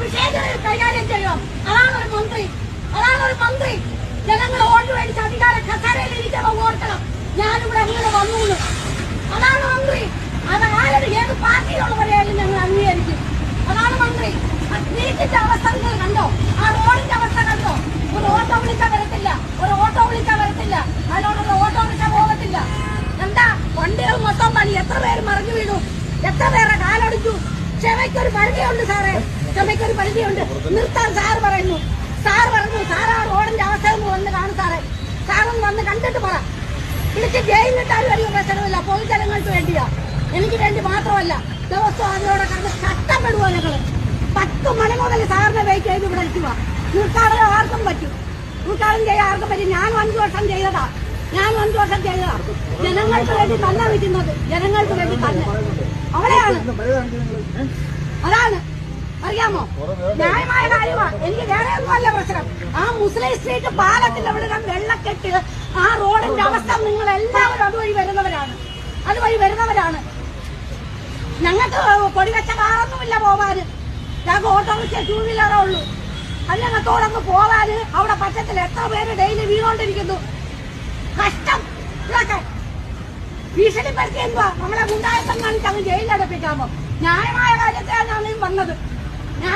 വിഷയങ്ങൾ കൈകാര്യം ചെയ്യണം. അതാണ് ഒരു മന്ത്രി. അതാണ് ഒരു മന്ത്രി. ജനങ്ങൾ വോട്ട് മേടിച്ച് അധികാര കസേരയിൽ ഇരിക്കുമ്പോൾ ഓർക്കണം ഞാനിവിടെ അങ്ങനെ വന്നു. അതാണ് മന്ത്രി. അത് ആരും ഏത് പാർട്ടിയിലുള്ളവരെയായാലും ഞങ്ങൾ അംഗീകരിക്കും. അതാണ് മന്ത്രി. സ്ട്രീറ്റിന്റെ അവസ്ഥ നിങ്ങൾ കണ്ടോ? ആ റോഡിന്റെ അവസ്ഥ കണ്ടോ? ഒരു ഓട്ടോ വിളിച്ചാൽ വരത്തില്ല, ഒരു ഓട്ടോ വിളിച്ചാൽ വരത്തില്ല, അതിനോടുള്ള ഓട്ടോ വിളിച്ചാൽ പോകത്തില്ല. എന്താ വണ്ടികൾ മൊത്തം പണി. എത്ര പേര് മറിഞ്ഞു വീണു, എത്ര പേരുടെ കാലൊടിച്ചു. ക്ഷമയ്ക്കൊരു പരിധിയുണ്ട് സാറേ, ക്ഷമയ്ക്കൊരു പരിധിയുണ്ട്. നിർത്താൻ സാറ് പറയുന്നു. സാർ പറഞ്ഞു സാർ ആ റോഡിന്റെ അവസ്ഥ ഒന്ന് വന്ന് കാണും സാറേ. സാറൊന്ന് വന്ന് കണ്ടിട്ട് പറ. വിളിച്ച് ജയിലിട്ടാലും വലിയ പ്രശ്നമില്ല. പൊതുജനങ്ങൾക്ക് വേണ്ടിയാ, എനിക്ക് വേണ്ടി മാത്രമല്ല. ദിവസവും അതിലൂടെ കണ്ട് കഷ്ടപ്പെടുക. ഞങ്ങള് 10 മണി മുതൽ സാറിനെ വെയിറ്റ് ചെയ്ത് ഇവിടെ ഇരിക്കുക. ഉദ്ഘാടനം ആർക്കും പറ്റും, ഉദ്ഘാടനം ചെയ്യാൻ ആർക്കും പറ്റും. ഞാൻ 5 വർഷം ചെയ്തതാ, ജനങ്ങൾക്ക് വേണ്ടി തന്നെ നിൽക്കുന്നത്, ജനങ്ങൾക്ക് വേണ്ടി തന്നെ. അവിടെയാണ്, അതാണ് അറിയാമോ? ന്യായമായ കാര്യമാണ്. എനിക്ക് വേറെ ഒന്നുമല്ല പ്രശ്നം. ആ മുസ്ലിം സ്ട്രീറ്റ് പാലത്തിന്റെ അവിടെ വെള്ളക്കെട്ട്, ആ റോഡിന്റെ അവസ്ഥ നിങ്ങൾ എല്ലാവരും അതുവഴി വരുന്നവരാണ്. ഞങ്ങൾക്ക് കൊടിവെച്ച കാറൊന്നുമില്ല പോവാന്. ഞങ്ങൾക്ക് ഓട്ടോറിക്ഷ 2 വീലറേ ഉള്ളൂ. അതിനകത്തോടൊന്ന് പോവാന് അവിടെ പറ്റത്തില്ല. എത്ര പേര് ഡെയിലി വീണോണ്ടിരിക്കുന്നു. കഷ്ടം. ഇതൊക്കെ ഭീഷണിപ്പെടുത്തി എന്തുവാ? നമ്മളെ ഗുണ്ടായസം കാണിച്ച് അങ്ങ് ജയിലിലടപ്പിക്കാമോ? ന്യായമായ കാര്യത്തെയാണ് ഞാൻ വന്നത്.